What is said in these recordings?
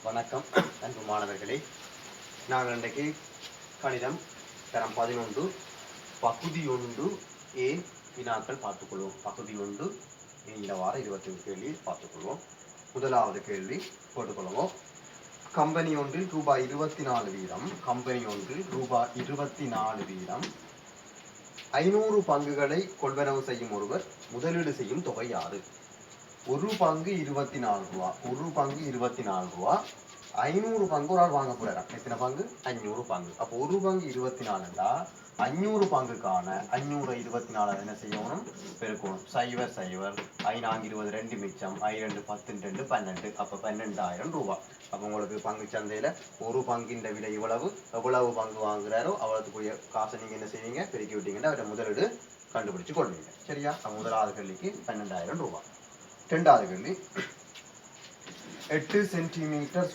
வணக்கம் அன்பு மாணவர்களே. நாங்கள் இன்றைக்கு கணிதம் தரம் 11 பகுதி 1 ஏ வினாக்கள் பார்த்துக்கொள்வோம். பகுதி 1 இந்த வாரம் 25 கேள்வி பார்த்துக்கொள்வோம். முதலாவது கேள்வி போட்டுக்கொள்வோம். கம்பெனி ஒன்றில் ரூபாய் 24 வீதம் கம்பெனி ஒன்றில் ரூபாய் 24 வீதம் 500 பங்குகளை கொள்வனவு செய்யும் ஒருவர் முதலீடு செய்யும் தொகை யாது? ஒரு பங்கு 24 ரூபா. ஒரு பங்கு 24 ரூபா. 500 பங்கு ஒரு ஆள் வாங்க போறாராம். எத்தனை பங்கு? 500 பங்கு. அப்போ ஒரு பங்கு 24ண்டா 500 பங்குக்கான 500 24 என்ன செய்யணும்? பெருக்கணும். 0 0 5 20 2 மிச்சம் 2 10 2 12. அப்போ 12,000 ரூபாய். அப்போ உங்களுக்கு பங்கு சந்தையில ஒரு பங்கின் விலை எவ்வளவு பங்கு வாங்குறாரோ அவ்வளவுக்குரிய காசை நீங்க என்ன செய்வீங்க? பெருக்கி விட்டீங்கன்னா அவரை முதலீடு கண்டுபிடிச்சு கொள்வீங்க. சரியா? முதலாவது கேள்விக்கு 12,000 ரூபாய். இரண்டாவது கேள்வி, 8 சென்டிமீட்டர்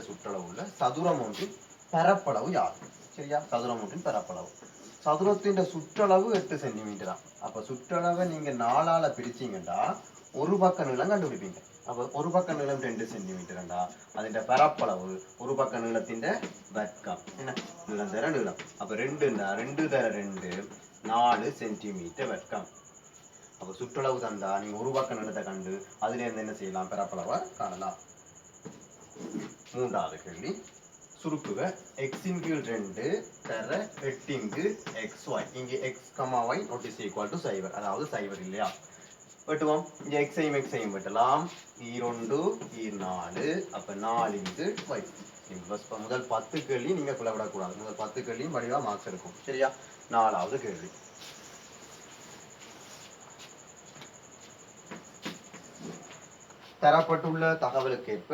சுற்றளவுள்ள சதுரம் ஒன்றின் பரப்பளவு யாது? சரியா? சதுரம் ஒன்றின் பரப்பளவு. சதுரத்தின் சுற்றளவு 8 சென்டிமீட்டரா. அப்ப சுற்றளவை நீங்க 4ஆல பிரிச்சீங்கன்னா ஒரு பக்க நீளம் கண்டுபிடிப்பீங்க. அப்ப ஒரு பக்க நீளம் 2 சென்டிமீட்டர்டா அதிന്റെ பரப்பளவு ஒரு பக்க நீளத்தின் வர்க்கம் என்ன? நீளம் தர நீளம். அப்ப 2 தர 2 4 சென்டிமீட்டர் வர்க்கம். அப்ப சுற்றளவு தந்தா நீங்க ஒரு பக்க நீளத்தை கண்டு அதுல இருந்து என்ன செய்யலாம்? பரப்பளவை காணலாம். மூன்றாவது கேள்வி, சுருக்குக x ன் கீழ் 2 தர 8 ன் கீழ் xy. இங்கே x, y not is equal to 0. அதாவது 0 இல்லையா? வெட்டுவோம். இங்க x ஐயும் வெட்டலாம். e2 e4 அப்ப 4 ன் கீழ் y. முதல் 10 கேள்வி நீங்க குழப்பக்கூடாது. முதல் 10 கேள்வியும் வடிவா மார்க்ஸ் இருக்கும். சரியா? நாலாவது கேள்வி, தரப்பட்டுள்ள தகவலுக்கேற்ப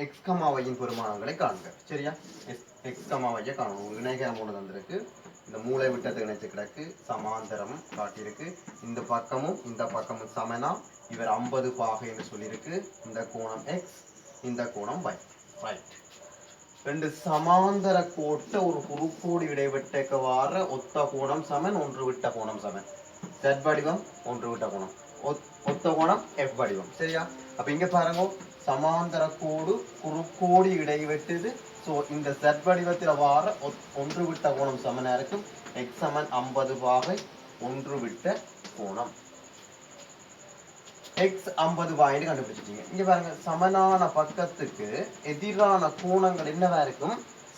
x, y பெருமானங்களை காண்க. சரியா? x, y காணணும். இணைகரம் ஒன்று தந்திருக்கு. இந்த மூளை விட்டத்தை இணைச்சு கிடக்கு. சமாந்தரம் காட்டியிருக்கு. இந்த பக்கமும் சமனா. இவர் 50 பாகை என்று சொல்லியிருக்கு. இந்த கோணம் x, இந்த கோணம் y. ரைட். ரெண்டு சமாந்தர கோட்டை ஒரு குறுக்கோடு இடைவெட்டக்க வார ஒத்த கோணம் சமன், ஒன்று விட்ட கோணம் சமன். z வடிவம், ஒன்று விட்ட கோணம். ஒத்த கோணம் f வடிவம். சரியா? அப்ப இங்க பாருங்க, சமாந்தர கோடு குறுக்கோடு இடைவெட்டுது. சோ இந்த z வடிவத்தில் வார ஒன்று விட்ட கோணம் சமனா இருக்கும். x சமன் 50 பாகை ஒன்று விட்ட கோணம். x 50 பாகை கண்டுபிடிச்சிட்டீங்க. இங்க பாருங்க, சமனான பக்கத்துக்கு எதிரான கோணங்கள் என்னவா இருக்கும்?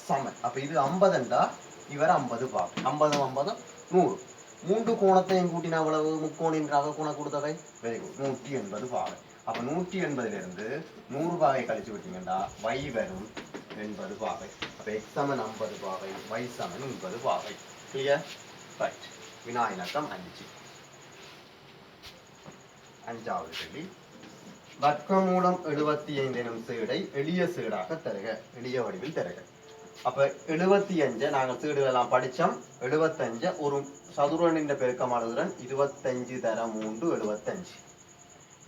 சமன். அப்ப இது 50ண்டா இவர் 50 பாகை. 50 50 100. மூன்று கோணத்தையும் கூட்டினா எவ்வளவு? முக்கோணின் கோண கொடுத்தவை. Very good. 180 பாகை. அப்ப 180 இருந்து 100 பாகை கழிச்சு விட்டீங்கன்னா y வரும் 80 பாகை. அப்ப x சமன் 50 பாகை, y சமன் 80 பாகை. கிளியர்? ரைட். வினா இலக்கம் 5. அஞ்சாவது கேள்வி, வர்க்கமூலம் 75 எனும் சீடை எளிய சீடாக தருக. எளிய வடிவில் தருக. அப்ப 75 நாங்கள் சீடுகளெல்லாம் படிச்சோம். 75 ஒரு சதுரனின் பெருக்கமானதுடன் 25 தர 3 75.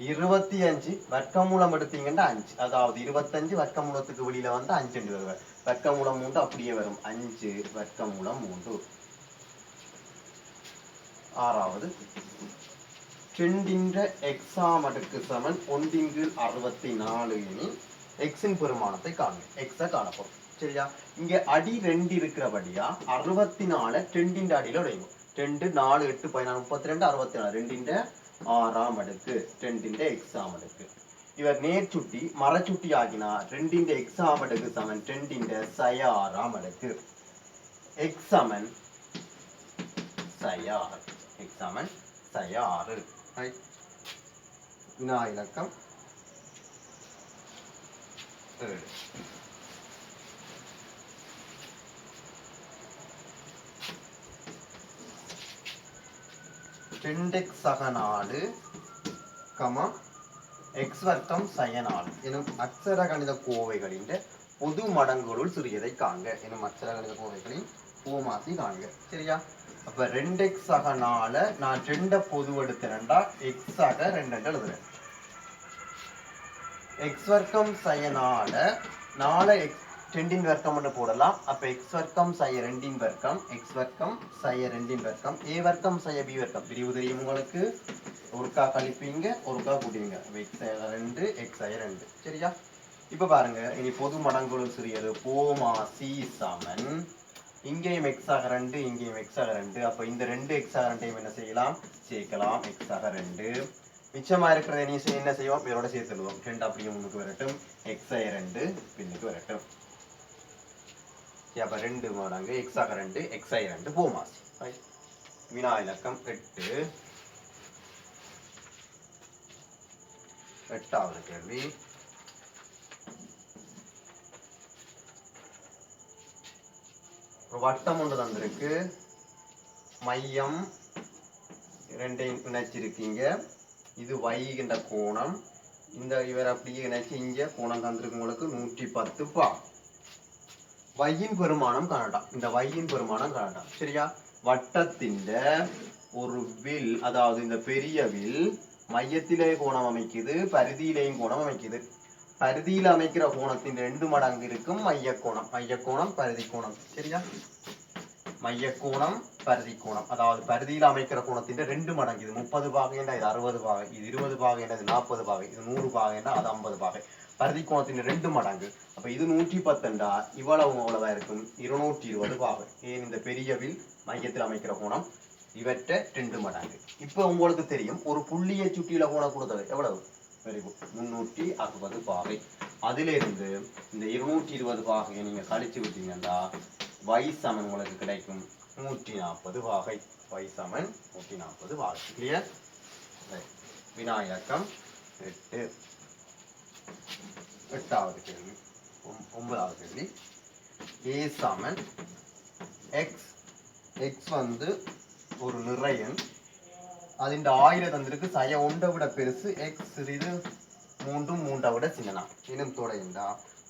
25 வர்க்கமூலம் எடுத்தீங்கன்னா 5. அதாவது 25 வர்க்கமூலத்துக்கு வெளியில வந்து 5 என்று வருவார். வர்க்கமூலம் 3 அப்படியே வரும். 5 வர்க்கமூலம் 3. ஆறாவது, 2 எக்ஸாம் அடுக்கு சமன் 1/64 எனில் எக்ஸின் பெருமானத்தை காணுங்க. எக்ஸ காணப்படும். சரியா? இங்க அடி 2 இருக்கிறபடியா 64 2 அடியில உடையும். 2 4 8 14 32 64 2 6ஆம் அடுக்கு 2 எக்ஸாம் அடுக்கு. இவர் நேர்சுட்டி மரச்சுட்டி ஆகினா 2 எக்ஸாம் அடுக்கு சமன் 2 6ஆம் அடுக்கு. எக்ஸ் சமன் 6. எக்ஸ் சமன் 6. வினா இலக்கம் 7. x சக 4 x வர்க்கம் சய 4 எனும் அட்சர கணித கோவைகளின் பொது மடங்குகளுள் சிறியதை காண்க. எனும் அட்சர கணித கோவைகளின் ஓமாசி காண்க. சரியா? அப்ப 2x சக 4 நான் 2 பொது எடுத்துறேன்டா x சக 2 எழுதுறேன். x வர்க்கம் சய 4 4 x 2 வர்க்கம் என்று போடலாம். அப்ப x வர்க்கம் சய 2 வர்க்கம், x வர்க்கம் சய 2 வர்க்கம், a வர்க்கம் சய b வர்க்கம். பிரிவு தெரியும் உங்களுக்கு. ஒருக்கா கழிப்பீங்க, ஒருக்கா கூட்டுவீங்க. x சய 2 x சய 2. சரியா? இப்ப பாருங்க இனி பொது மடங்குகளும் சிறியது போமா சி சமன் இங்கேயும் x ஆக 2 இங்கேயும் x ஆக 2 அப்ப இந்த 2 x ஆக 2 என்ன செய்யலாம் சேர்க்கலாம் x ஆக 2 மிச்சமா இருக்கிறத நீ என்ன செய்வோம் இதோட சேர்த்துடுவோம் 2 அப்படியே முன்னுக்கு வரட்டும் x ஆக 2 பின்னுக்கு வரட்டும் அப்ப 2 மடங்கு x ஆக 2 x ஆக 2 போமா சி வினா இலக்கம் 8 8வது கேள்வி ஒரு வட்டம் ஒன்று தந்திருக்கு மையம் ரெண்டையும் இணைச்சிருக்கீங்க இது y என்ற கோணம் இந்த இவர் அப்படியே இணைச்சு இங்க கோணம் தந்திருக்கு உங்களுக்கு 110 பா y-ன் பெருமானம் காணட்டாம் இந்த y-ன் பெருமானம் காணட்டாம் சரியா வட்டத்தின் ஒரு வில் அதாவது இந்த பெரிய வில் மையத்திலே கோணம் அமைக்குது பரிதியிலேயும் கோணம் அமைக்குது பரிதியில் அமைக்கிற கோணத்தின் 2 மடங்கு இருக்கும் மையக்கோணம் பரிதி கோணம் சரியா மையக்கோணம் பரிதி கோணம் அதாவது பரிதியில் அமைக்கிற கோணத்தின் 2 மடங்கு இது 30 பாகை என்றா இது 60 பாகை இது 20 பாகை என்றா இது 40 பாகை இது 100 பாகை என்றா அது 50 பாகை பரிதி கோணத்தின் 2 மடங்கு அப்ப இது 110 என்றா இவ்வளவா இருக்கும் 220 பாகை ஏன் இந்த பெரிய வில் மையத்தில் அமைக்கிற கோணம் இவற்றை 2 மடங்கு இப்ப உங்களுக்கு தெரியும் ஒரு புள்ளியை சுற்றியுள்ள கோணம் கொடுத்தது எவ்வளவு வெரி குட் 360 பாகை அதிலிருந்து இந்த 220 பாகையை நீங்க கழிச்சு விட்டீங்கன்னா y சமன் உங்களுக்கு கிடைக்கும் 140 பாகை y சமன் 140 பாகை கிளியர் வினா இலக்கம் 8 8வது கேள்வி 9வது கேள்வி a சமன் x x வந்து ஒரு நிறையன் அதிண்ட 1000 தந்திருக்கு சய 1 விட பெருசு x சிறிது 3 விட சின்னனா இன்னும் தொடைண்டா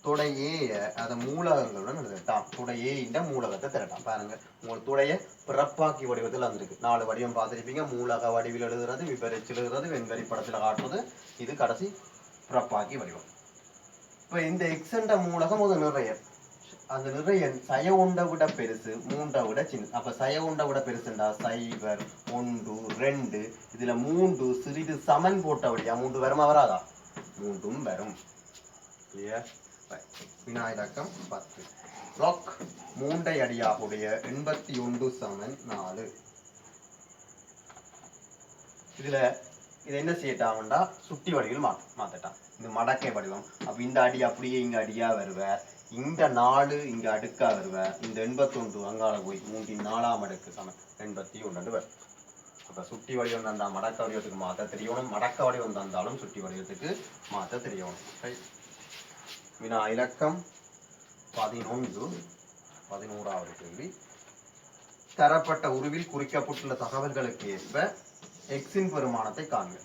தொடை ஏ அதை மூலகங்களுடன் எழுதட்டாம் தொடை ஏ இந்த மூலகத்தை திரட்டாம் பாருங்க உங்களுக்கு துடைய பிறப்பாக்கி வடிவத்தில் வந்திருக்கு 4 வடிவம் பார்த்துருப்பீங்க மூலக வடிவில் எழுதுறது விபரிச்சு எழுதுறது வெண்வரி படத்துல காட்டுறது இது கடைசி பிறப்பாக்கி வடிவம் இப்ப இந்த எக்ஸ் என்ற மூலகம் ஒரு நிறையன் அந்த நிறையன் சய 1 விட பெருசு 3 விட சின்ன அப்ப சய 1 விட பெருசுண்டா 0 1 2 இதுல 3 சிறிது சமன் போட்டபடியா 3 வருமா வராதா 3 வரும் கிளியர் வினா இலக்கம் 10 log 3 அடியாகுடைய 81 சமன் 4 இதுல இது என்ன செய்யட்டாம்டா சுட்டி வடிவில் மாத்தட்டான் இந்த மடக்கை வடிவம் அப்ப இந்த அடி அப்படியே இங்க அடியா வருவார் இந்த 4 இங்க அடுக்கா வருவார் இந்த 81 அங்கால போய் 3/4 அடுக்கு சமன் 81 வரும் அப்ப சுட்டி வடிவம் தந்தா மடக்க வடிவத்துக்கு மாத்த தெரியணும் மடக்க வடிவம் தந்தாலும் சுட்டி வடிவத்துக்கு மாத்த தெரியணும் வினா இலக்கம் 11வது கேள்வி தரப்பட்ட உருவில் குறிக்கப்பட்டுள்ள தகவல்களுக்கு ஏற்ப எக்ஸின் பெருமானத்தை காண்க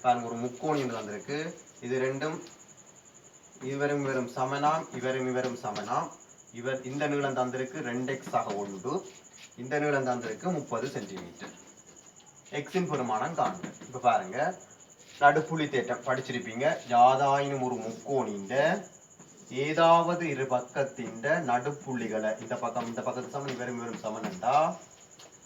பாருங்க ஒரு முக்கோணி என்று வந்திருக்கு இது ரெண்டும் இவரும் சமனாம் இவரும் சமனாம் இவர் இந்த நீளம் தந்திருக்கு 2x ஆக 1 இந்த நீளம் தந்திருக்கு 30 சென்டிமீட்டர் எக்ஸின் பெருமானம் காண்க இப்ப பாருங்க நடுப்புள்ளி தேற்றம் படிச்சிருப்பீங்க யாதாயினும் ஒரு முக்கோணின்ற ஏதாவது இரு பக்கத்தின் நடுப்புள்ளிகளை இந்த பக்கத்து சமன் இவரும் சமன் என்றா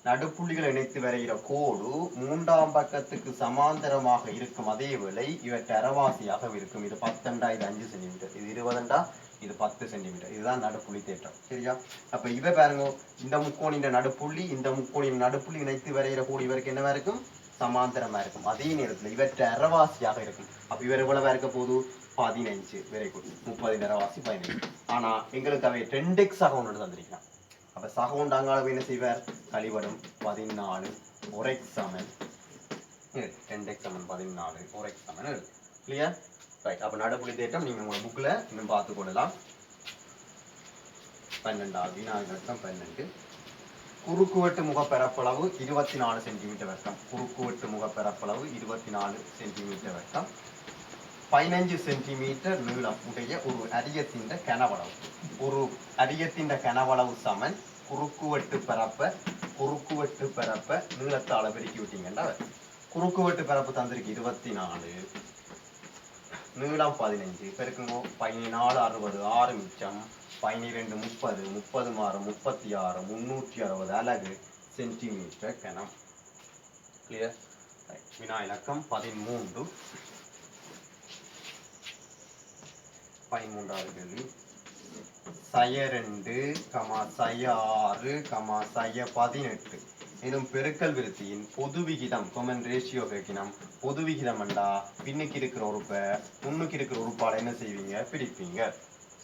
நடுப்புள்ளிகளை இணைத்து வரைகிற கோடு 3ஆம் பக்கத்துக்கு சமாந்தரமாக இருக்கும் அதே வேளை இவற்றை அரைவாசியாக இருக்கும் இது 10 என்றா இது 5 சென்டிமீட்டர் இது 20 என்றா இது 10 சென்டிமீட்டர் இதுதான் நடுப்புள்ளி தேற்றம் சரியா அப்ப இவ பாருங்க இந்த முக்கோணின் நடுப்புள்ளி இந்த முக்கோணின் நடுப்புள்ளி இணைத்து வரைகிற கோடு இவருக்கு என்னவா இருக்கும் சமாந்தரமா இருக்கும் அதே நேரத்தில் இவற்றை அரைவாசியாக இருக்கும் அப்ப இவர் எவ்வளவா இருக்க போது 15 வெரி குட் 30 அரைவாசி 15 ஆனா எங்களுக்கு அவை 2x ஆக ஒன்று தந்திருக்கலாம் அப்ப சக உண்டாங்கால என்ன செய்வார் கழிவடும் 14 ஒரு x சமன் 2x சமன் 14 ஒரு x சமன் கிளியர் ரைட் அப்ப நடுப்புள்ளி தேற்றம் நீங்க உங்க புக்ல இன்னும் பார்த்து கொள்ளலாம் 12வது வினா இலக்கம் 12 குறுக்குவெட்டு முகப்பரப்பளவு 24 சென்டிமீட்டர் வட்டம் குறுக்குவெட்டு முகப்பரப்பளவு 24 சென்டிமீட்டர் வட்டம் 15 சென்டிமீட்டர் நீளம் உடைய ஒரு அரியத்தின் கனவளவு சமன் குறுக்குவெட்டு பரப்ப நீளத்தால பெருக்கி விட்டீங்கன்னா குறுக்குவெட்டு பரப்பு தந்திருக்கு 24 நீளம் 15 பெருக்குங்க 14 60 6 மிச்சம் 12 30 30 மாறு 36 360 அலகு சென்டிமீட்டர் கனம் கிளியர் வினா இலக்கம் 13 13வது கேள்வி. சய 2, சய 6, சய 18 எனும் பெருக்கல் விருத்தியின் பொது விகிதம் கொமன் ரேஷியோ கேட்கணும். பொது விகிதம் என்றா பின்னுக்கு இருக்கிற உறுப்பை முன்னுக்கு இருக்கிற உறுப்பால என்ன செய்வீங்க, பிரிப்பீங்க.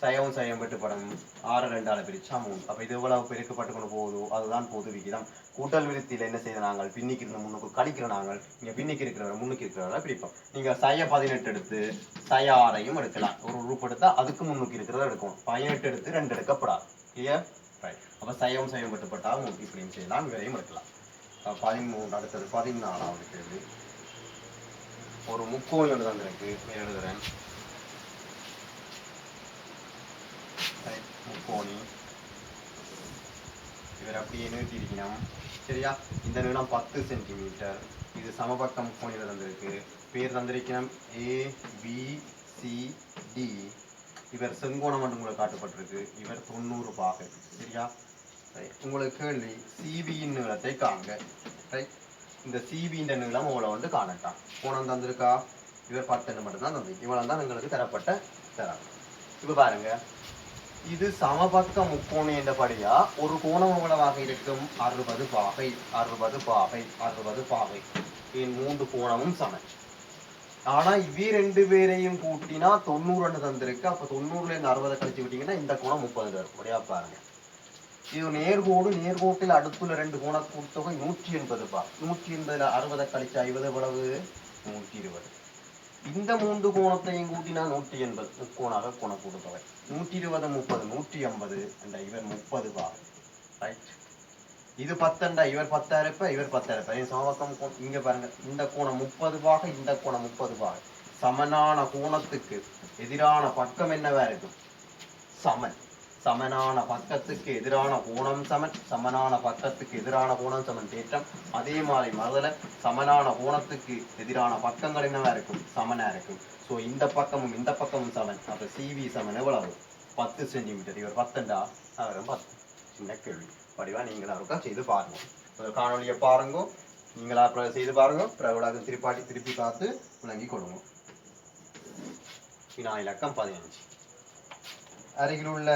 சயவும் சயம் வெட்டுப்படும் 6 2ஆல பிரிச்சா 3. அப்ப இது எவ்வளவு பெருக்கப்பட்டு கொண்டு போகுதோ அதுதான் பொது விகிதம். கூட்டல் விருத்தியில என்ன செய்த நாங்கள் பின்னிக்கு இருந்த முன்னுக்கு கழிக்கிற நாங்கள் இங்க பின்னிக்கு இருக்கிறவரை முன்னுக்கு இருக்கிறவரை பிரிப்போம். நீங்க சய 18 எடுத்து சய 6ஐயும் எடுக்கலாம். ஒரு உறுப்பு எடுத்தா அதுக்கு முன்னுக்கு இருக்கிறத எடுக்கணும். 18 எடுத்து 2 எடுக்கப்படாது. கிளியர்? ரைட். அப்ப சயம் சயம் வெட்டுப்பட்டா 3 இப்படியும் செய்யலாம், இவரையும் எடுக்கலாம். 13 அடுத்தது 14வது கேள்வி. ஒரு முக்கோணி ஒன்று தந்திருக்கு, எழுதுறேன். முக்கோணி இவர் அப்படியே நீட்டி இருக்கணும். சரியா? இந்த நீளம் 10 சென்டிமீட்டர். இது சமபக்க முக்கோணியில் தந்திருக்கு. பேர் தந்திருக்கணும் ABCD. இவர் செங்கோணம் என்று உங்களுக்கு காட்டப்பட்டிருக்கு. இவர் 90 பாகை. சரியா? உங்களுக்கு கேள்வி சிபியின் நீளத்தை காண்க. ரைட். இந்த சிபியின் நீளம் உங்களை வந்து காணட்டான். கோணம் தந்திருக்கா? இவர் 10 மட்டும் தான் தந்திருக்கு. இவ்வளவு தான் எங்களுக்கு தரப்பட்ட தரம். இப்ப பாருங்க, இது சமபக்க முக்கோணி என்றபடியா ஒரு கோணம் எவ்வளவாக இருக்கும்? 60 பாகை 60 பாகை 60 பாகை. என் 3 கோணமும் சமன். ஆனா இவ்வி 2 பேரையும் கூட்டினா 90 தந்திருக்கு. அப்ப 90ல இருந்து 60 கழிச்சு விட்டீங்கன்னா இந்த கோணம் 30 வரும். முடியா பாருங்க. இது நேர்கோடு, நேர்கோட்டில் அடுத்துள்ள 2 கோண கூட்டுத்தொகை 180 பா. 180ல 60 கழிச்சு 50 எவ்வளவு? 120. இந்த 3 கோணத்தையும் கூட்டினா 180 முக்கோணாக கோண கூட்டுத்தொகை. 120 30 150 என்ற இவர் 30 பாகை. ரைட். இது 10 இவர் 10 இருப்ப இவர் 10 இருப்ப. சமபக்கம் இங்க பாருங்க, இந்த கோணம் 30 பாகை, இந்த கோணம் 30 பாகை. சமனான கோணத்துக்கு எதிரான பக்கம் என்னவா இருக்கும்? சமன். சமனான பக்கத்துக்கு எதிரான கோணம் சமன். சமனான பக்கத்துக்கு எதிரான கோணம் சமன் தேற்றம். அதே மாதிரி முதல்ல சமனான கோணத்துக்கு எதிரான பக்கங்கள் என்னவா இருக்கும்? சமனா இருக்கும். ஸோ இந்த பக்கமும் இந்த பக்கமும் சமன். அப்ப சிவி சமன் எவ்வளவு? 10 சென்டிமீட்டர். இவர் 10 அவரும் 10. சின்ன கேள்வி. படிவா நீங்களா இருக்கா செய்து பாருங்க. காணொலியை பாருங்க, நீங்களா செய்து பாருங்க. பிரபலாக திருப்பி பார்த்து விளங்கி கொடுங்க. வினா இலக்கம் 15. அருகில் உள்ள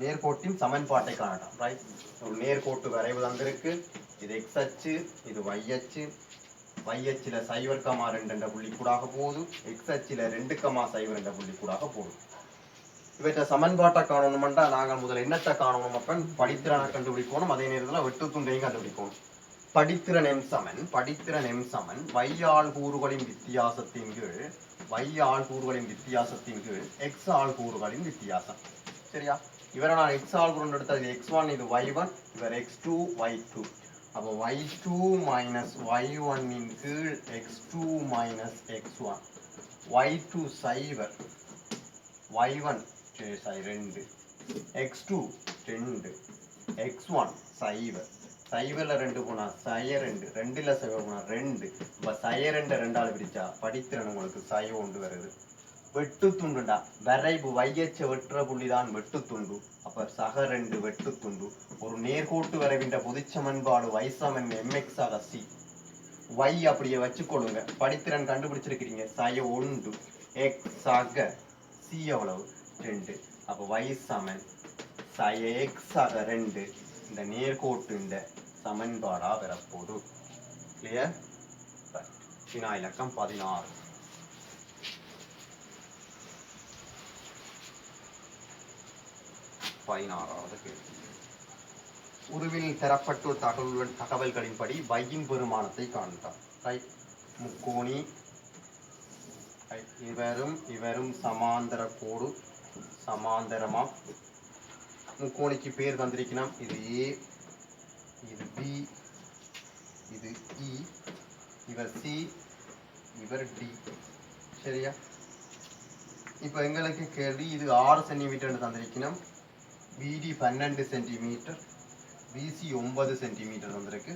நேர்கோட்டின் சமன்பாட்டை காணலாம். ரைட். ஒரு நேர்கோட்டு வரைவு தந்திருக்கு. இது x அச்சு, இது y அச்சு. y அச்சுல 0,2 என்ற புள்ளி கூடாக போகுது. x அச்சுல 2,0 என்ற புள்ளி கூடாக போகுது. இவற்றை சமன்பாட்டை காணணும்னா நாங்கள் முதல்ல என்னத்தை காணணும்? அப்பன் படித்திறனை கண்டுபிடிக்கணும். அதே நேரத்தில் வெட்டு துண்டையும் கண்டுபிடிக்கணும். படித்திறன் m சமன் y ஆள் கூறுகளின் வித்தியாசத்தின் கீழ் x ஆள் கூறுகளின் வித்தியாசம். சரியா? இவரை நான் x ஆள் கூறு எடுத்தது x1, இது y1, இவர் x2 y2. அப்போ y2 minus y1 இன் கீழ் x2 minus x1. y2 0, y1 2, x2 2, x1 0. 0ல 2 போனா 2, 2ல 0 போனா 2. இப்ப 2 2ஆல பிரிச்சா படித்திறன் உங்களுக்கு 1 வருது. வெட்டு துண்டுண்டா வரைவு வையச்ச வெட்டுற புள்ளிதான் வெட்டு துண்டு. அப்ப சக 2 வெட்டு துண்டு. ஒரு நேர்கோட்டு வரைவின்ற பொதுச் சமன்பாடு y சமன் mx ஆக c. y அப்படியே வச்சுக்கொள்ளுங்க. படித்திறன் கண்டுபிடிச்சிருக்கிறீங்க 1 x ஆக c எவ்வளவு? 2. அப்ப y சமன் x ஆக 2 இந்த நேர்கோட்டு இந்த சமன்பாடா பெறப்போது. கிளியர்? வினா இலக்கம் 16. உருவில் தரப்பட்ட தகவல்களின்படி y-யின் பெருமானத்தை காண்பார். முக்கோணி இவரும் சமாந்தர கோடு சமாந்தரமா. முக்கோணிக்கு பேர் தந்திருக்கணும். இது A, இது B, இது E, இவர் C, இவர் D. சரியா? இப்ப எங்களுக்கு கேள்வி இது 6 சென்டிமீட்டர் தந்திருக்கணும். BD 12 சென்டிமீட்டர், BC 9 சென்டிமீட்டர் வந்திருக்கு.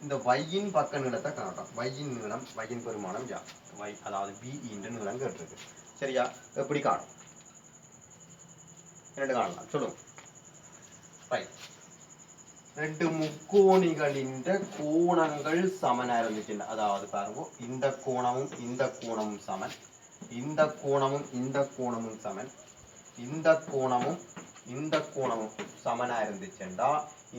இந்த y-யின் பக்க நீளத்தை காணலாம். y-யின் நீளம், y-யின் பெருமானம் யா y, அதாவது BE என்ற நீளம் கேட்டிருக்கு. சரியா? எப்படி காணும்? என்னென்னு காணலாம் சொல்லுங்க. ரைட். 2 முக்கோணிகளின் கோணங்கள் சமனா இருந்துச்சு. அதாவது பாருங்க, இந்த கோணமும் இந்த கோணமும் சமன். இந்த கோணமும் சமன், இந்த கோணமும் சமனா இருந்துச்சுண்டா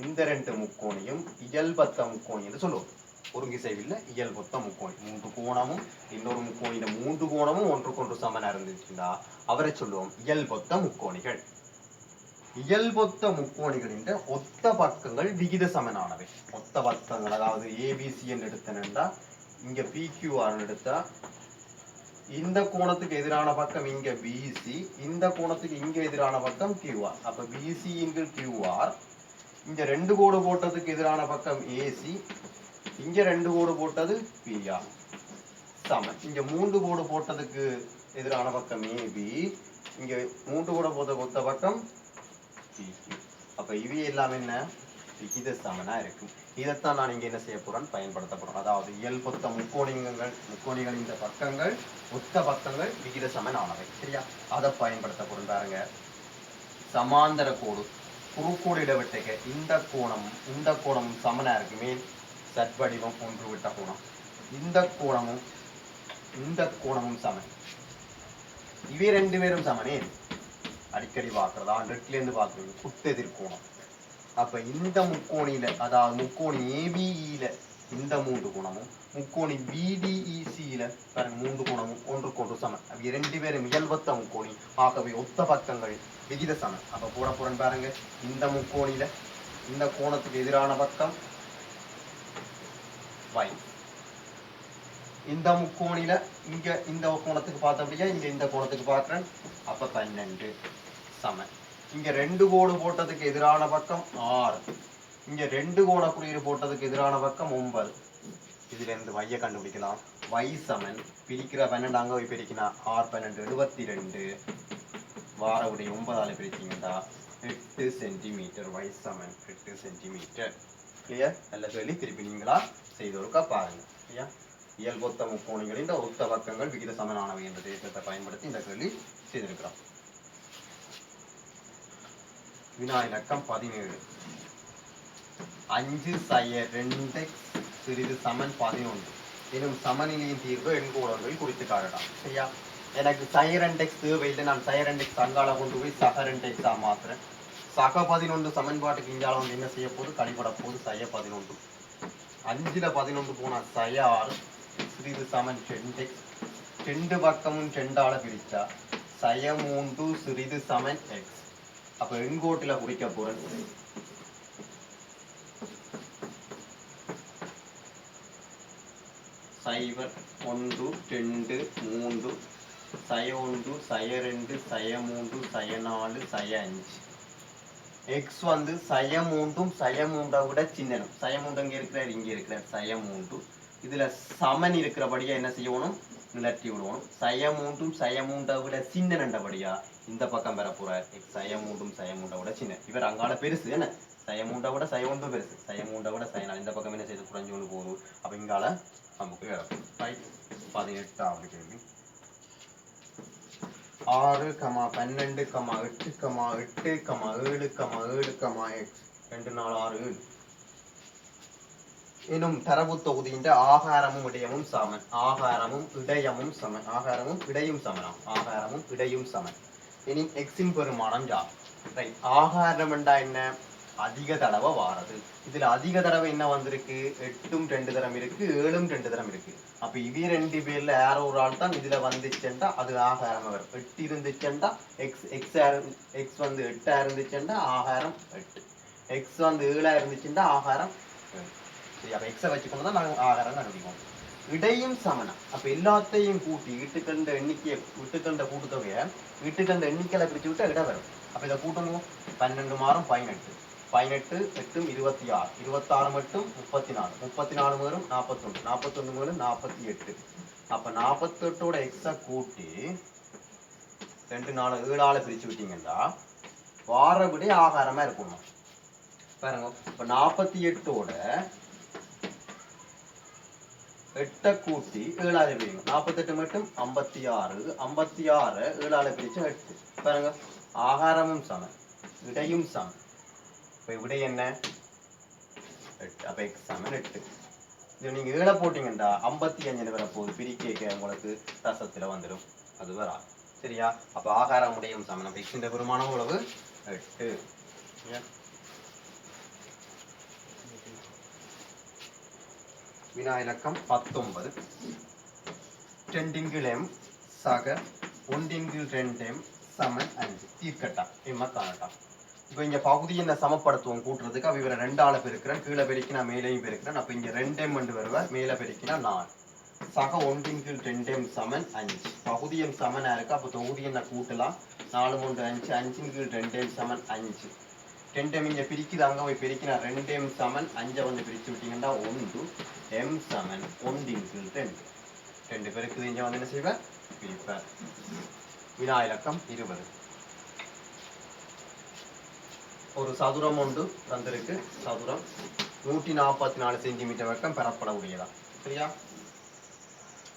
இந்த ரெண்டு முக்கோணியும் இயல்பத்த முக்கோணி என்று சொல்லுவோம். ஒருங்கிசைவில் இயல்பொத்த முக்கோணி. மூன்று கோணமும் இன்னொரு முக்கோணியில மூன்று கோணமும் ஒன்றுக்கொன்று சமனா இருந்துச்சுண்டா அவரை சொல்லுவோம் இயல்பொத்த முக்கோணிகள். இயல்பொத்த முக்கோணிகளின் ஒத்த பக்கங்கள் விகித சமனானவை. ஒத்த பக்கங்கள் அதாவது ஏபிசி என்று எடுத்தா இங்க பிக்யூஆர் எடுத்தா இந்த கோணத்துக்கு எதிரான பக்கம் இங்க பிசி, இந்த கோணத்துக்கு இங்க எதிரான பக்கம் கியூஆர். அப்ப பிசி இன்டு கியூஆர், இங்க ரெண்டு கோடு போட்டதுக்கு எதிரான பக்கம் ஏசி, இங்க ரெண்டு கோடு போட்டது பிஆர் சமன். இங்க மூன்று கோடு போட்டதுக்கு எதிரான பக்கம் ஏபி, இங்க மூன்று கோடு போட்ட ஒத்த பக்கம் பிக்யூ. அப்ப இவை எல்லாம் என்ன விகித சமனா இருக்கும். இதைத்தான் நான் இங்க என்ன செய்ய போறேன் பயன்படுத்த போறேன். அதாவது இயல்பொத்த முக்கோணிகள் இந்த பக்கங்கள் ஒத்த பக்கங்கள் விகித சமனானவை. சரியா? அதை பயன்படுத்த போறேன். பாருங்க, சமாந்தர கோடு குறுக்கோடு இடவிட்டுக இந்த கோணமும் சமனா இருக்கு. மேல் சட்வடிவம் ஒன்று விட்ட கோணம், இந்த கோணமும் சமன். இவை ரெண்டு பேரும் சமனே. அடிக்கடி பார்க்கறதா ரெட்ல இருந்து பார்க்கறது குத்தெதிர் கோணம். அப்ப இந்த முக்கோணியில அதாவது முக்கோணி ஏபிஇல இந்த மூன்று கோணமும் முக்கோணி பிடிஇசியில பாருங்க மூன்று கோணமும் ஒன்றுக்கொன்று சமன். அவை ரெண்டு பேரும் இயல்பொத்த முக்கோணி. ஆகவே ஒத்த பக்கங்கள் விகித சமன். அப்ப போட போறேன் பாருங்க, இந்த முக்கோணியில இந்த கோணத்துக்கு எதிரான பக்கம் y, இந்த முக்கோணியில இங்க இந்த கோணத்துக்கு பார்த்தபடியா இங்க இந்த கோணத்துக்கு பார்க்கிறேன். அப்ப 12 சமன். இங்க ரெண்டு கோடு போட்டதுக்கு எதிரான பக்கம் 6, இங்க ரெண்டு கோண குறியீடு போட்டதுக்கு எதிரான பக்கம் 9. இதுல இருந்து y கண்டுபிடிக்கலாம். y சமன் பிரிக்கிற 12 அங்க போய் பிரிக்கினா 6 12 72, வார விடை 9 பிரிச்சீங்கன்னா 8 சென்டிமீட்டர். y சமன் 8 சென்டிமீட்டர். கிளியர்? நல்ல சொல்லி திருப்பி நீங்களா செய்தொருக்கா பாருங்க. சரியா? இயல்பொத்த முக்கோணிகளின் ஒத்த பக்கங்கள் விகித சமனானவை என்ற தேற்றத்தை பயன்படுத்தி இந்த கேள்வி செய்திருக்கிறோம். வினா இலக்கம் 17. 5 சிறிது சமன் 11 எனும் சமநிலையின் தீர்வு எண்கோணங்கள் குறித்து காட்டலாம். சரியா? எனக்கு சைரண்டெக்ஸ் தேவையில்லை. நான் சைரண்டெக்ஸ் அங்கால கொண்டு போய் சகரண்டெக்ஸா மாத்துறேன். சக 11 சமன்பாட்டுக்கு இங்கால வந்து என்ன செய்ய போகுது கழிப்பட போகுது சய 11. 5ல 11 போனா சய 6 சிறிது சமன் 2x. ரெண்டு பக்கமும் 2ஆல பிரிச்சா சய 3 சிறிது சமன் x. அப்ப எண்கோட்டில குறிக்க போறேன். சைவர் 1 2 3 சய 1 சய 2 சய 3 சய 4 சய 5. x வந்து சய 3ம் சய 3ஐ விட சின்னனும். சய 3 இங்க இருக்கிறார், இங்க இருக்கிறார். சய 3 இதுல சமன் இருக்கிறபடியா என்ன செய்யணும் நிலட்டி விடுவோம். சய 3ம் சய 3ஐ விட சின்னண்டபடியா இந்த பக்கம் பெற போறார். சய 3ம் சய 3ஐ விட சின்ன. இவர் அங்கால பெருசு என்ன சய 3ஐ விட சய 1 பெருசு. சய 3ஐ விட சய 4. இந்த பக்கம் என்ன செய்து குறைஞ்சு கொண்டு போகுது. அப்ப இங்கால நமக்கு 18வது கேள்வி. 6, 12, 8, 8, 7, 7, x 2 4 6 7 எனும் தரவு தொகுதியின் ஆகாரமும் இடையமும் சமன். ஆகாரமும் இடையும் சமன். இனி எக்ஸின் பெருமானம் யார்? ரைட். ஆகாரம் என்றா என்ன? அதிக தடவை வாரது. இதுல அதிக தடவை என்ன வந்திருக்கு? 8ம் 2 தரம் இருக்கு, 7ம் 2 தரம் இருக்கு. அப்ப இவ ரெண்டு பேர்ல யாரோ ஒரு ஆள் தான் இதுல வந்துச்சுண்டா அது ஆகாரம் வரும். 8 இருந்துச்சுண்டா எக்ஸ் வந்து 8ஆ இருந்துச்சுண்டா ஆகாரம் 8. எக்ஸ் வந்து 7ஆ இருந்துச்சுண்டா ஆகாரம் 7. சரி, அப்ப எக்ஸை வச்சுக்கொண்டு நாங்கள் ஆகாரம் கண்டுபிடிக்கணும். இடையும் சமனம். அப்ப எல்லாத்தையும் கூட்டி இட்டுக்கண்ட எண்ணிக்கையை விட்டுக்கண்ட கூட்டுத்தொகையை இட்டுக்கண்ட எண்ணிக்கையில பிரிச்சு விட்டு இடம் வரும். அப்ப இதை கூட்டணும். 12 மாறும் 18, 18 8 26, 26 மட்டும் 34, 34 மேலும் 41, 41 மேலும் 48. அப்ப 48ஓட எக்ஸ கூட்டி 2 4 7ஆல பிரிச்சு விட்டீங்கன்னா வார விட ஆகாரமா இருக்கணும். பாருங்க, இப்ப 48ஓட 8 கூட்டி 7ஆல பிரிங்க. 48 மட்டும் 56, 56 7ஆல பிரிச்சு 8. பாருங்க, ஆகாரமும் சமன் விடையும் சமன். இப்ப விடை என்ன? 8. அப்ப x சமன் 8. இது நீங்க 7 போட்டீங்கன்னா 55 வரப்போகுது. பிரிக்க உங்களுக்கு ரசத்துல வந்துடும். அது வரா சரியா. அப்ப ஆகாரம் உடையும் சமன். அப்ப x பெருமானம் எவ்வளவு 8. வினா இலக்கம் 19. 2 m சக 1 m சமன் 5 தீர்க்கட்டா எம்ம காணட்டா. இப்போ இங்க பகுதி என்ன சமப்படுத்துவோம் கூட்டுறதுக்கு. அப்ப இவரை 2 ஆள பெருக்கிறேன், கீழே பெருக்கினா மேலேயும் பெருக்கிறேன். அப்ப இங்க 2 m வருவார், மேலே பெருக்கினா 4 சக 1 m சமன் 5. பகுதி எண் சமனா இருக்கு. அப்ப தொகுதி என்ன கூட்டலாம். 4 3 5 5 m சமன் 5. 2 m இங்க பிரிக்குது, அங்க போய் பெருக்கினா 2 m சமன் 5 வந்து பிரிச்சு விட்டீங்கன்னா 1 m சமன் 1 × 2. 2 பெருக்குது, இங்க வந்து என்ன செய்வேன் பிரிப்பேன். வினா இலக்கம் 20. ஒரு சதுரம் ஒன்று தந்திருக்கு. சதுரம் 144 சென்டிமீட்டர் வரைக்கும் பெறப்பட உடையதா சரியா.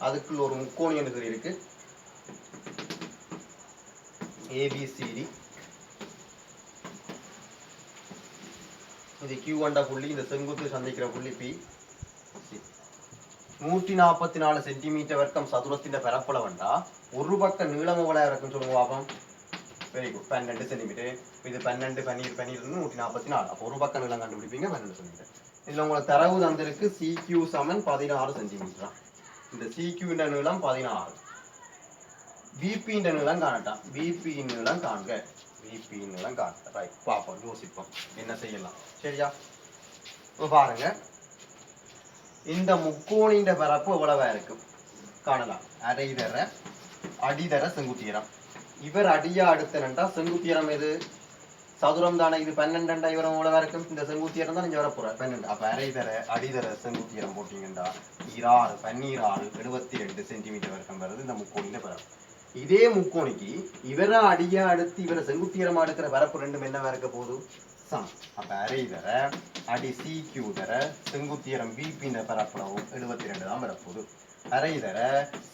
அதுக்குள்ள ஒரு முக்கோணி என்று இருக்கு ஏபிசிடி. இது Q என்ற புள்ளி, இந்த செங்குத்து சந்திக்கிற புள்ளி P. 144 சென்டிமீட்டர் வரைக்கும் சதுரத்தின் பரப்பளவுண்டா ஒரு பக்கம் நீளம் எவ்வளவு இருக்குன்னு சொல்லுங்க பாப்போம். Very good, 12 centimetre. இது 12 12 144. அப்போ ஒரு பக்கம் நீளம் கண்டுபிடிப்பீங்க 12 சென்டிமீட்டர். இதுல உங்களுக்கு தரவு தந்திருக்கு CQ சமன் 16 சென்டிமீட்டர். இந்த CQ ன்ற நீளம் 16. VP ன்ற நீளம் காணட்டான். VP நீளம் காண்க. VP நீளம் காண்க. ரைட், பாப்போம், யோசிப்போம் என்ன செய்யலாம் சரியா. இப்போ பாருங்க, இந்த முக்கோணின்ற பரப்பு எவ்வளவா இருக்கும் காணலாம். அரைதர அடிதர செங்குத்தியரம். இவர் அடியா அடுத்தனண்டா செங்குத்தியரம் எது சதுரம் தானே. இது 12 இவரம் எவ்வளவா இருக்கும். இந்த செங்குத்தியரம் தான் இங்க வர போற 12. அப்ப அரைதர அடிதர செங்குத்தியரம் போட்டீங்கன்னா 16 12 72 சென்டிமீட்டர் வரைக்கும் வருது இந்த முக்கோணின்ற பரப்பு. இதே முக்கோணிக்கு இவர அடியா அடுத்து இவர செங்குத்தியரமா எடுக்கிற பரப்பு ரெண்டும் என்னவா இருக்க போகுது சமம். அப்ப அரைதர அடி CQ தர செங்குத்தியரம் VP ன்ற பரப்பளவும் 72 தான் வரப்போகுது. அரைதர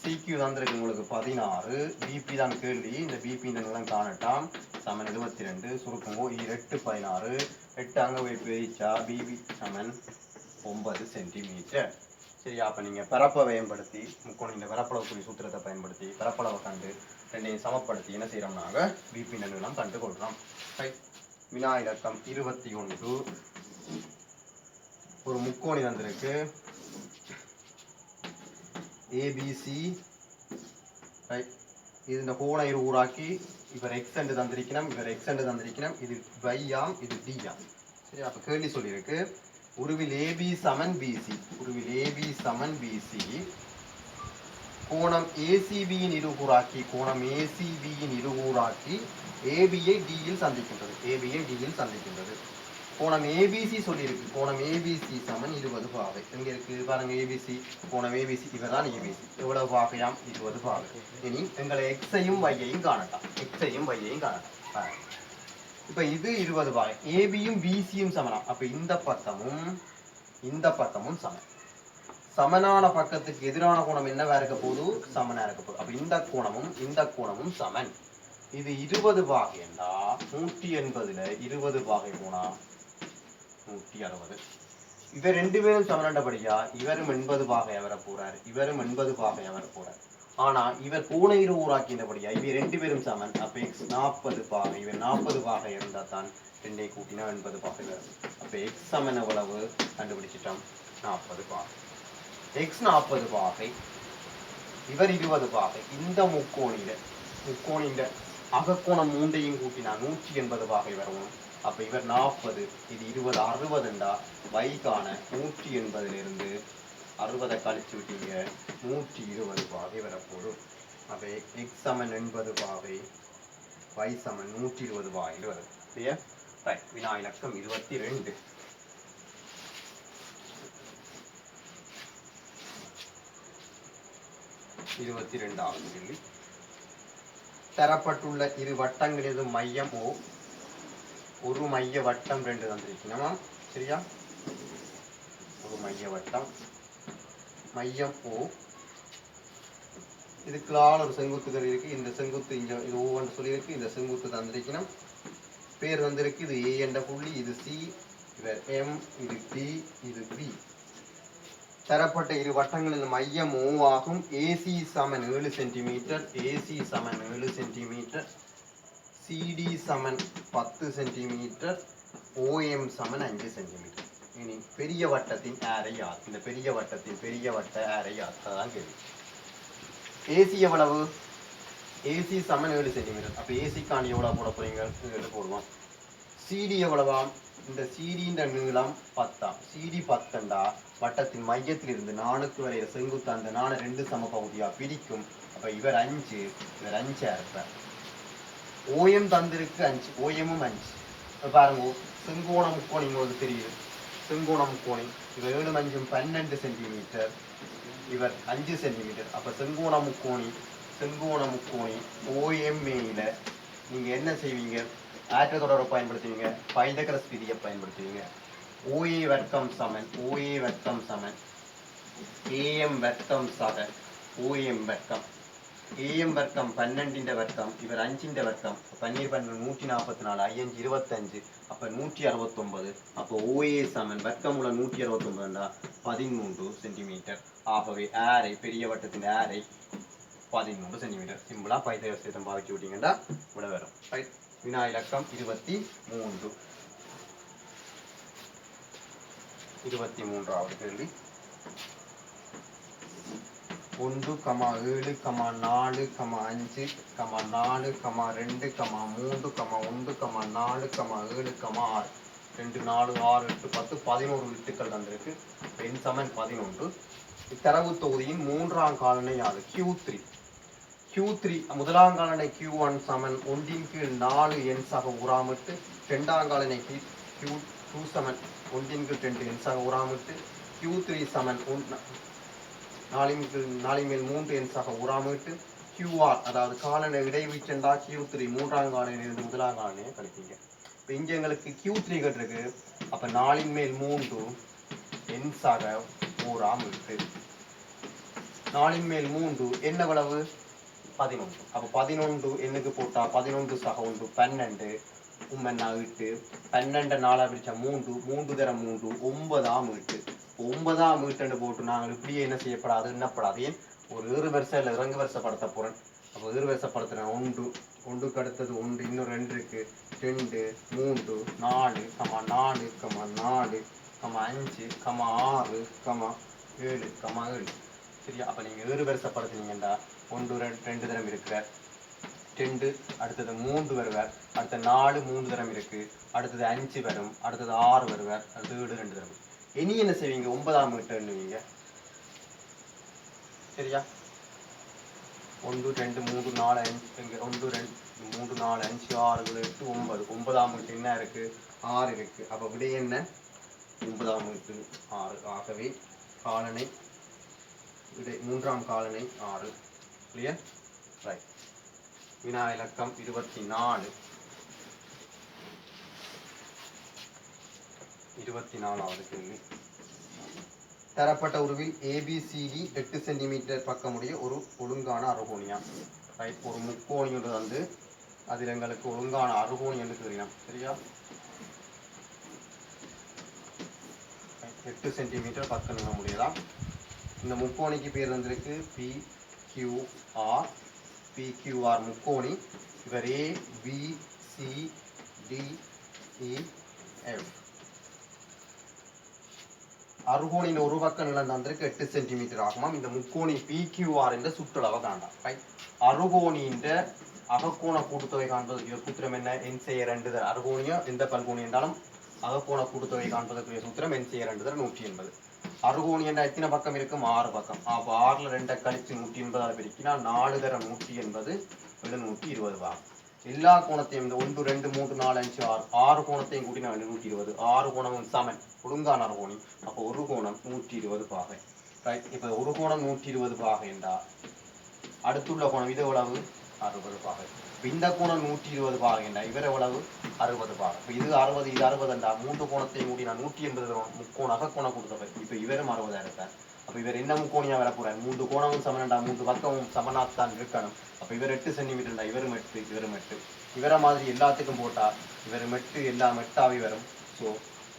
CQ தந்திருக்கு உங்களுக்கு 16, VP தான் கேள்வி. இந்த VP ன்ற நீளம் காணட்டாம் சமன் 72. சுருக்குமோ 8 16 8 அங்க போய் பிரிச்சா VP சமன் 9 சென்டிமீட்டர் சரியா. அப்ப நீங்க பரப்பை பயன்படுத்தி முக்கோணின் பரப்பளவு சூத்திரத்தை பயன்படுத்தி பரப்பளவை கண்டு ரெண்டையும் சமப்படுத்தி என்ன செய்யறோம்னாங்க VP ன்ற நீளம் கண்டு கொள்றோம். வினா இலக்கம் 21. ஒரு முக்கோணி வந்திருக்கு ABC. இது இந்த கோணை உருவாக்கி இவர் எக்ஸ் என்று தந்திருக்கணும், இவர் எக்ஸ் என்று தந்திருக்கணும். இது y ஆம், இது d ஆம் சரி. அப்ப கேள்வி சொல்லியிருக்கு உருவில் AB சமன் BC. உருவில் AB சமன் BC கோணம் ACB யின் இருகூறாக்கி கோணம் ACB யின் இருகூறாக்கி AB யை D யில் சந்திக்கின்றது. AB யை D யில் சந்திக்கின்றது. கோணம் ABC சொல்லியிருக்கு. கோணம் ABC சமன் 20 பாகை. எங்க இருக்கு பாருங்க ABC. கோணம் ABC இவதான் ABC. எவ்வளவு பாகையாம் 20 பாகை. இனி எங்களை x-ஐயும் y-ஐயும் காணட்டாம். x-ஐயும் y-ஐயும் காணட்டாம். இப்ப இது 20 பாகை. ABயும் BCயும் சமனம். அப்ப இந்த பக்கமும் சமன். சமனான பக்கத்துக்கு எதிரான கோணம் என்னவா இருக்க போது சமனா இருக்க போகுது. அப்ப இந்த கோணமும் சமன். இது 20 பாகை என்றா 180ல 20 பாகை போனா 160. இவர் ரெண்டு பேரும் சமனண்டபடியா இவரும் 80 பாகை வர போறாரு, இவரும் 80 பாகை வர போறாரு. ஆனா இவர் கோணை உருவாக்கினபடியா இவர் ரெண்டு பேரும் சமன். அப்ப x 40 பாகை, இவர் 40 பாகை இருந்தா தான் ரெண்டை கூட்டினா 80 பாகை வரும். அப்ப x சமன் எவ்வளவு கண்டுபிடிச்சிட்டோம் 40 பாகை. x 40 பாகை, இவர் 20 பாகை. இந்த முக்கோணில அகக்கோணம் மூன்றையும் கூட்டினா 180 பாகை வரணும். அப்ப இவர் 40, இது 20 60 என்றா y-கான 180 இருந்து 60 கழிச்சு விட்டீங்க 120 பாகை வரப்போதும். அப்ப x சமன் 80 பாகை, y சமன் 120 பாகை வரும். சரியா. ரைட். வினா இலக்கம் 22. கேள்வி. தரப்பட்டுள்ள இரு வட்டங்களில் மையம் O, ஒரு மைய வட்டம் 2 தந்திருக்கணுமா சரியா. ஒரு மைய வட்டம் மையம் O. இதுக்குள்ளால ஒரு செங்குத்துகள் இருக்கு. இந்த செங்குத்து இங்க இது O சொல்லியிருக்கு. இந்த செங்குத்து தந்திருக்கணும். பேர் வந்திருக்கு. இது A என்ற புள்ளி, இது C, இவர் M, இது D, இது B. தரப்பட்ட இரு வட்டங்களின் மையம் O ஆகும். AC சமன் 7 சென்டிமீட்டர், AC சமன் 7 சென்டிமீட்டர், CD சமன் 10 சென்டிமீட்டர், OM சமன் 5 சென்டிமீட்டர். இனி பெரிய வட்டத்தின் ஆரை யார்? இந்த பெரிய வட்ட ஆரை யார்? அதான் கேள்வி. AC எவ்வளவு? AC சமன் 7 சென்டிமீட்டர். அப்ப AC காணி எவ்வளவு போட போறீங்க? 7 போடுவோம். CD எவ்வளவா? இந்த CD நீளம் 10. CD 10 வட்டத்தின் மையத்தில் இருந்து நாணுக்கு வரைய செங்குத்து அந்த நாண 2 சம பகுதியா பிரிக்கும். அப்ப இவர் 5, இவர் 5 இருப்பார். OM தந்திருக்கு 5, OM-ம் 5. பாருங்க, செங்கோண முக்கோணி உங்களுக்கு தெரியுது. செங்கோண முக்கோணி இவர் 7 5 12 சென்டிமீட்டர், இவர் 5 சென்டிமீட்டர். அப்ப செங்கோண முக்கோணி OMA-ல நீங்க என்ன செய்வீங்க? ஆற்ற தொடரை பயன்படுத்துவீங்க, பைதகரஸ் விதியை பயன்படுத்துவீங்க. OA வர்க்கம் சமன் AM வர்க்கம் சக OM வர்க்கம். AM வர்க்கம் 12 வர்க்கம், இவர் 5 வர்க்கம். 12 144, 5 25, அப்ப 169. அப்போ OA சமன் வர்க்கமுள்ள 169 13 சென்டிமீட்டர். ஆகவே ஆரை, பெரிய வட்டத்தின் ஆரை 13 சென்டிமீட்டர். சிம்பிளா பைதகரஸ் விதம் பாவிச்சு விட்டீங்கன்னா விட வரும். வினா இலக்கம் 23. 23வது கேள்வி. 1, 7, 4, 5, 4, 2, 3, 1, 4, 7, 6. 2, 4, 6, 8, 10, 11 வித்துக்கள் தந்திருக்கு. எண் சமன் 11. இத்தரவு தொகுதியின் மூன்றாம் காலனை யாது? Q3 முதலாம் காலனை Q1 சமன் 1/4 எண் சக உராமிட்டு, இரண்டாம் காலனை Q2 சமன் 1/2 எண் சக உராமிட்டு, Q3 சமன் 4/3 எண் சக உராமிட்டு, QR அதாவது காலனை இடைவீச்சென்றா Q3 மூன்றாம் காலனிலிருந்து முதலாம் காலனையை கழிப்பீங்க. இப்போ இங்க எங்களுக்கு Q3 கேட்டிருக்கு. அப்ப 4/3 எண் சக உராமிட்டு, 4/3 என்ன எவ்வளவு? 11. அப்ப 11 எண்ணுக்கு போட்டா 11 சக 1 12 உம்மன்னா 8 12 4 பிரிச்சா 3 தர 3 9 மீட்டர் போட்டு நாங்கள் இப்படியே என்ன செய்யப்படாது, எண்ணப்படாது. ஏன்? ஒரு ஏறு வரிசை இல்லை இறங்கு வரிசைப்படுத்த போறேன். அப்போ ஏறு வரிசைப்படுத்துறேன். 1க்கு அடுத்தது 1, இன்னும் 2 இருக்கு, 2 3 4 4 4 5 6 7 7. சரியா? அப்ப நீங்க ஏறு வரிசைப்படுத்தினீங்கன்னா 1 2 தரம் இருக்கிற, 2 அடுத்தது 3 வருவார், அடுத்த 4 3 தரம் இருக்கு, அடுத்தது 5 வரும், அடுத்தது 6 வருவார், அடுத்தது 7 2 தரம். இனி என்ன செய்வீங்க? 9ஆம் மீட்டர் எண்ணுவீங்க. சரியா? 1 2 3 4 5 1 2 3 4 5 6 7 8 9. 9ஆம் மீட்டர் என்ன இருக்கு? 6 இருக்கு. அப்ப விடை என்ன? 9ஆம் மீட்டர் 6. ஆகவே காலனை மூன்றாம் காலனை 6. கிளியர்? ரைட். வினா இலக்கம் 24. 24வது கேள்வி. தரப்பட்ட உருவில் ABCD 8 சென்டிமீட்டர் பக்கமுடைய ஒரு ஒழுங்கான அறுகோணியா? ரைட். ஒரு முக்கோணி ஒன்று வந்து அதில் எங்களுக்கு ஒழுங்கான அறுகோணி என்று தெரியணும். சரியா? 8 சென்டிமீட்டர் பக்கம் நீள முடியலாம். இந்த முக்கோணிக்கு பேர் வந்திருக்கு PQR முக்கோணி. இவர் ABCDEF. அறுகோணின் ஒரு பக்க நீளம் தந்திருக்கு 8 சென்டிமீட்டர் ஆகுமாம். இந்த முக்கோணி PQR என்ற சுற்றளவை காண்டாம். அறுகோணியின் அகக்கோண கூட்டுத்தொகை காண்பதற்குரிய சூத்திரம் என்ன? N/2 அறுகோணியோ எந்த பல்கோணி என்றாலும் அகக்கோண கூட்டுத்தொகை காண்பதற்குரிய சூத்திரம் N/2 180. அறுகோணி என்ற எத்தனை பக்கம் இருக்கும்? 6 பக்கம். அப்போ 6ல் 2 கழிச்சு 180 பெருக்கினா 4 தரம் 180 720 ஆகும். எல்லா கோணத்தையும் இந்த 1 2 3 4 5 6 கோணத்தையும் கூட்டினா 120. 6 கோணமும் சமன் ஒழுங்கான அறுகோணி. அப்போ ஒரு கோணம் 120 பாகை. ரைட். இப்போ ஒரு கோணம் 120 பாகை என்றால் அடுத்துள்ள கோணம் இது எவ்வளவு? 60 பாகை. இந்த கோணம் 120 பாகை என்றால் இவர் எவ்வளவு? 60 பாகை. இப்போ இது 60 இது 60 என்றால் 3 கோணத்தையும் கூட்டினா 180 முக்கோண அகக்கோண கூட்டுத்தொகை. இப்போ இவரும் 60 இருப்பார். அப்போ இவர் என்ன முக்கோணியா வரப்போறார்? 3 கோணமும் சமனண்டா 3 பக்கமும் சமனாத்தான் இருக்கணும். அப்போ இவர் 8 சென்டிமீட்டர், இவரும் 8 இவரும் 8. இவரை மாதிரி எல்லாத்துக்கும் போட்டா இவர் 8 எல்லாம் 8ஆவே வரும். ஸோ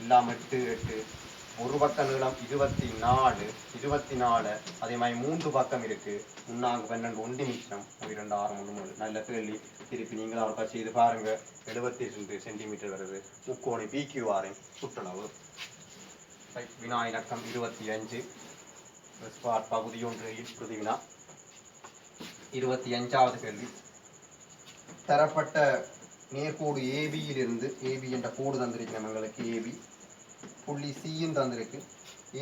எல்லாம் 8 8 ஒரு பக்க நீளம் 24 அதே மாதிரி 3 பக்கம் இருக்கு. 3 12 ஒன்று மிச்சம் 2 6 3 நல்ல கேள்வி. திருப்பி நீங்கள் அவருக்கா செய்து பாருங்க. 72 சென்டிமீட்டர் வருது. முக்கோணி பிக்யூஆரின் சுற்றளவு. வினா இலக்கம் 25 பகுதி 1 பிரதி வினா. 25வது கேள்வி. தரப்பட்ட நேர்கோடு ஏபியிலிருந்து ஏபி என்ற கோடு தந்திருக்கிறோம் எங்களுக்கு. ஏபி புள்ளி சியும் தந்திருக்கு.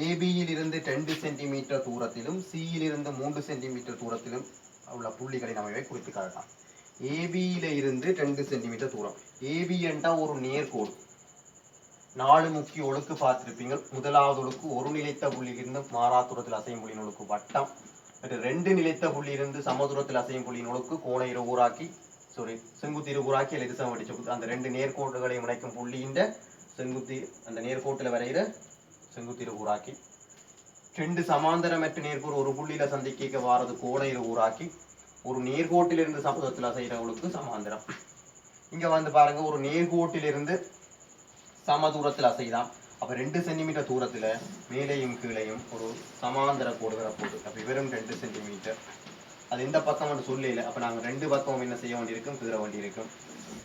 ஏபியில் இருந்து 2 சென்டிமீட்டர் தூரத்திலும் சியில் இருந்து 3 சென்டிமீட்டர் தூரத்திலும் உள்ள புள்ளிகளை நம்ம குறித்து காட்டலாம். ஏபியில இருந்து 2 சென்டிமீட்டர் தூரம். ஏபி என்ற ஒரு நேர்கோடு. 4 முக்கிய ஒழுக்கு பார்த்திருப்பீங்க. முதலாவது ஒழுக்கு ஒரு நிலைத்த புள்ளியிலிருந்து மாறா தூரத்தில் அசையும் புள்ளியின் ஒழுக்கு வட்டம். 2 நிலைத்த புள்ளியிலிருந்து சமதூரத்தில் அசையும் புள்ளியின் ஒழுக்கு கோண இருகூறாக்கி செங்குத்து இருகூறாக்கி அல்லது சமவெளி. அந்த 2 நேர்கோடுகளையும் இணைக்கும் புள்ளியின் செங்குத்தி அந்த நேர்கோட்டில் வரைகிற செங்குத்து இருகூறாக்கி. 2 சமாந்தரமற்ற நேர்கோடு ஒரு புள்ளியில சந்திக்க வாரது கோண இருகூறாக்கி. ஒரு நேர்கோட்டிலிருந்து சமதூரத்தில் அசைகிறவங்களுக்கு சமாந்தரம். இங்க வந்து பாருங்க, ஒரு நேர்கோட்டிலிருந்து சமதூரத்தில் அசைதான். அப்ப 2 சென்டிமீட்டர் தூரத்துல மேலேயும் கீழையும் ஒரு சமாந்தர கோடு வரப்போகுது. அப்ப வெறும் 2 சென்டிமீட்டர். அது எந்த பக்கம் சொல்லல. அப்ப நாங்க 2 பக்கம் என்ன செய்ய வேண்டியிருக்கும், கீற வேண்டியிருக்கும்.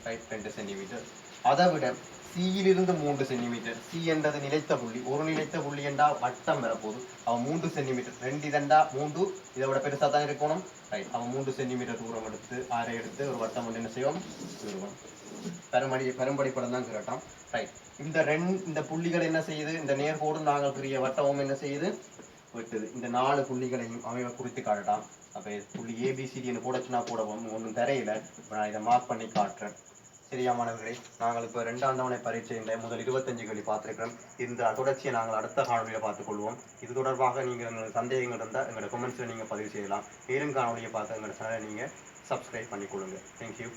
2 சென்டிமீட்டர். அதை விட சியிலிருந்து 3 சென்டிமீட்டர். சி என்றது நிலைத்த புள்ளி. ஒரு நிலைத்த புள்ளி என்றா வட்டம் வரப்போகுது. அவன் 3 சென்டிமீட்டர். 2 இதண்டா 3 இதை விட பெருசா தான் இருக்கணும். ரைட். அவன் 3 சென்டிமீட்டர் தூரம் எடுத்து அரை எடுத்து ஒரு வட்டம் வந்து என்ன செய்வோம், கீறுவோம். பெரும்படி படம் தான் கீறட்டாம். ரைட். இந்த புள்ளிகள் என்ன செய்யுது, இந்த நேர்கோடு நாங்கள் பெரிய வட்டமும் என்ன செய்யுது, வெட்டுது. இந்த 4 புள்ளிகளையும் அமைவை குறித்து காட்டலாம். அப்ப புள்ளி ஏபிசிடின்னு போடச்சுன்னா போடவும் ஒன்றும் தரையில. நான் இதை மார்க் பண்ணி காட்டுறேன். சரியா மாணவர்களே, நாங்கள் இப்போ 2ஆம் தவணை பரீட்சையில முதல் 25 கேள்வி பார்த்துருக்கிறோம். இந்த தொடர்ச்சியை நாங்கள் அடுத்த காணொலியில் பார்த்துக்கொள்வோம். இது தொடர்பாக நீங்கள் சந்தேகங்கள் இருந்தால் எங்களோட கமெண்ட்ஸில் நீங்கள் பதிவு செய்யலாம். மேலும் காணொலியை பார்த்து எங்களோட சேனலை நீங்கள் சப்ஸ்கிரைப் பண்ணிக்கொள்ளுங்க. தேங்க்யூ.